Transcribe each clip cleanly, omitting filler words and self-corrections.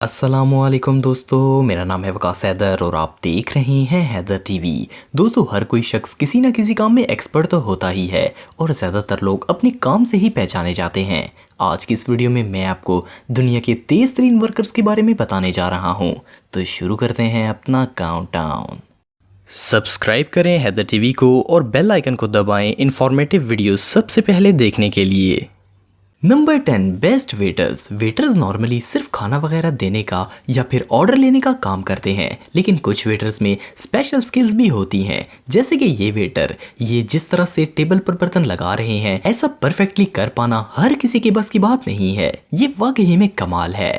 अस्सलामुअलैकुम दोस्तों, मेरा नाम है वकास हैदर और आप देख रहे हैं हैदर टीवी। दोस्तों, हर कोई शख्स किसी न किसी काम में एक्सपर्ट तो होता ही है और ज़्यादातर लोग अपने काम से ही पहचाने जाते हैं। आज की इस वीडियो में मैं आपको दुनिया के तेज़ तरीन वर्कर्स के बारे में बताने जा रहा हूं। तो शुरू करते हैं अपना काउंटडाउन। सब्सक्राइब करें हैदर टीवी को और बेल आइकन को दबाएं इंफॉर्मेटिव वीडियो सबसे पहले देखने के लिए। Number 10, best waiters. Waiters normally सिर्फ खाना वगैरह देने का या फिर ऑर्डर लेने का काम करते हैं, लेकिन कुछ वेटर्स में स्पेशल स्किल्स भी होती हैं। जैसे कि ये वेटर, ये जिस तरह से टेबल पर बर्तन लगा रहे हैं, ऐसा परफेक्टली कर पाना हर किसी के बस की बात नहीं है। ये वाकई में कमाल है।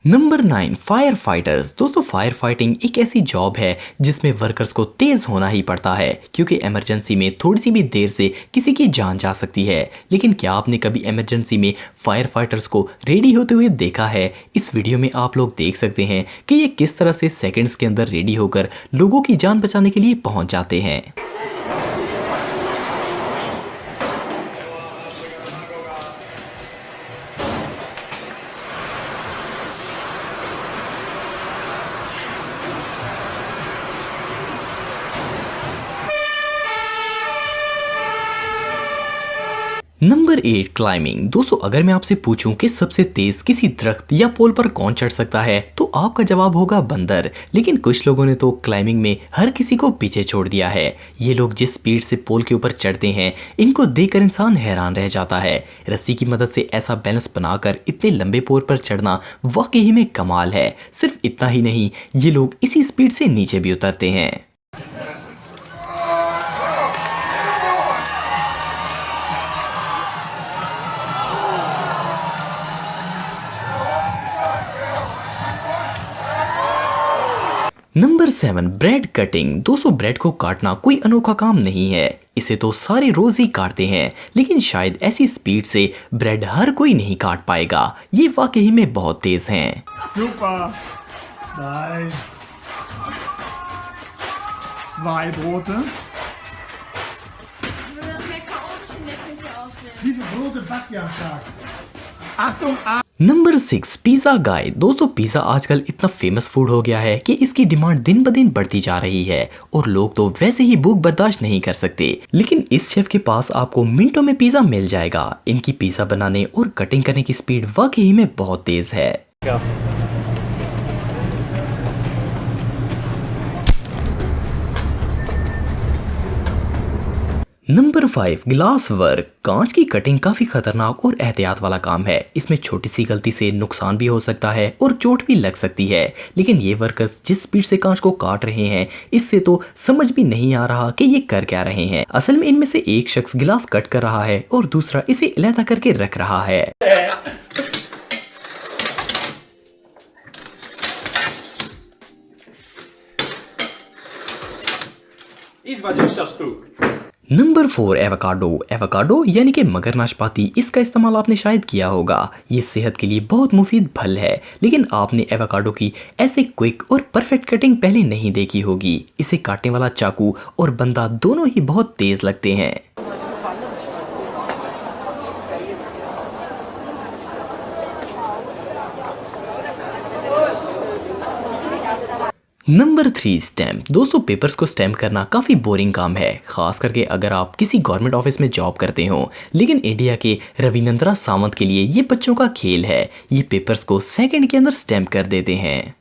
Number 9, fire fighters. दोस्तों, फायर फाइटिंग एक ऐसी जॉब है जिसमें वर्कर्स को तेज होना ही पड़ता है, क्योंकि इमरजेंसी में थोड़ी सी भी देर से किसी की जान जा सकती है। लेकिन क्या आपने कभी इमरजेंसी में फायर फाइटर्स को रेडी होते हुए देखा है? इस वीडियो में आप लोग देख सकते हैं कि ये किस तरह से सेकेंड्स के अंदर रेडी होकर लोगों की जान बचाने के लिए पहुंच जाते हैं। Number 8, climbing. दोस्तों, अगर मैं आपसे पूछूं कि सबसे तेज किसी दरख्त या पोल पर कौन चढ़ सकता है, तो आपका जवाब होगा बंदर। लेकिन कुछ लोगों ने तो क्लाइंबिंग में हर किसी को पीछे छोड़ दिया है। ये लोग जिस स्पीड से पोल के ऊपर चढ़ते हैं, इनको देखकर इंसान हैरान रह जाता है। रस्सी की मदद से ऐसा बैलेंस बनाकर इतने लंबे पोल पर चढ़ना वाकई में कमाल है। सिर्फ इतना ही नहीं, ये लोग इसी स्पीड से नीचे भी उतरते हैं। Number 7, bread cutting. दोस्तों, ब्रेड को काटना कोई अनोखा काम नहीं है, इसे तो सारे रोज ही काटते हैं। लेकिन शायद ऐसी स्पीड से ब्रेड हर कोई नहीं काट पाएगा। ये वाकई में बहुत तेज हैं। Super. Nice. 2 Brote. Wie viele Brote backt ihr am Tag? Achtung, number 6, pizza गाय। दोस्तों, पिज़्ज़ा आजकल इतना फेमस फूड हो गया है कि इसकी डिमांड दिन ब दिन बढ़ती जा रही है और लोग तो वैसे ही भूख बर्दाश्त नहीं कर सकते। लेकिन इस शेफ के पास आपको मिनटों में पिज़्ज़ा मिल जाएगा। इनकी पिज़्ज़ा बनाने और कटिंग करने की स्पीड वाकई में बहुत तेज है। Number 5, glass work. कांच की कटिंग काफी खतरनाक और एहतियात वाला काम है। इसमें छोटी सी गलती से नुकसान भी हो सकता है और चोट भी लग सकती है। लेकिन ये वर्कर्स जिस स्पीड से कांच को काट रहे हैं, इससे तो समझ भी नहीं आ रहा कि ये कर क्या रहे हैं। असल में इनमें से एक शख्स गिलास कट कर रहा है और दूसरा इसे अलहदा करके रख रहा है। Number 4, avocado. एवोकाडो यानी कि मगर नाशपाती, इसका इस्तेमाल आपने शायद किया होगा। ये सेहत के लिए बहुत मुफीद फल है, लेकिन आपने एवोकाडो की ऐसे क्विक और परफेक्ट कटिंग पहले नहीं देखी होगी। इसे काटने वाला चाकू और बंदा दोनों ही बहुत तेज लगते हैं। Number 3, stamp. दोस्तों, पेपर्स को स्टैम्प करना काफ़ी बोरिंग काम है, खास करके अगर आप किसी गवर्नमेंट ऑफिस में जॉब करते हो। लेकिन इंडिया के रविनंद्रा सावंत के लिए ये बच्चों का खेल है। ये पेपर्स को सेकंड के अंदर स्टैम्प कर देते हैं।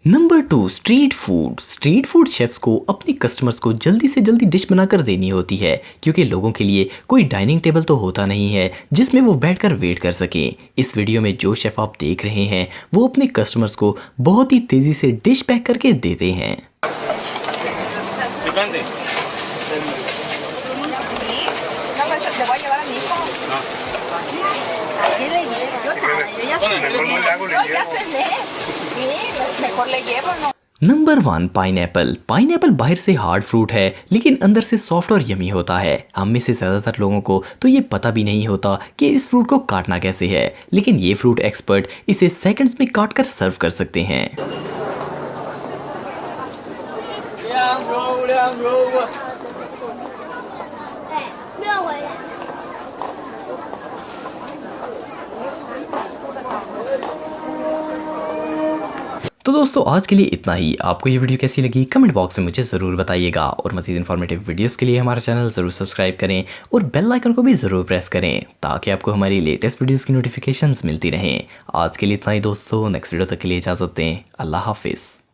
Number 2, street food. Street food chefs को अपने कस्टमर्स को जल्दी से जल्दी डिश बनाकर देनी होती है, क्योंकि लोगों के लिए कोई डाइनिंग टेबल तो होता नहीं है जिसमें वो बैठकर वेट कर सकें। इस वीडियो में जो शेफ आप देख रहे हैं, वो अपने कस्टमर्स को बहुत ही तेजी से डिश पैक करके देते हैं। Number 1 pineapple. पाइनएप्पल बाहर से हार्ड फ्रूट है लेकिन अंदर से सॉफ्ट और यमी होता है। हम में से ज़्यादातर लोगों को तो ये पता भी नहीं होता कि इस फ्रूट को काटना कैसे है, लेकिन ये फ्रूट एक्सपर्ट इसे सेकंड्स में काट कर सर्व कर सकते हैं। तो दोस्तों आज के लिए इतना ही। आपको ये वीडियो कैसी लगी कमेंट बॉक्स में मुझे ज़रूर बताइएगा और मज़ीद इन्फॉर्मेटिव वीडियोस के लिए हमारा चैनल ज़रूर सब्सक्राइब करें और बेल आइकन को भी ज़रूर प्रेस करें ताकि आपको हमारी लेटेस्ट वीडियोस की नोटिफिकेशंस मिलती रहें। आज के लिए इतना ही दोस्तों, नेक्स्ट वीडियो तक के लिए इजाज़त दें। अल्लाह हाफिज़।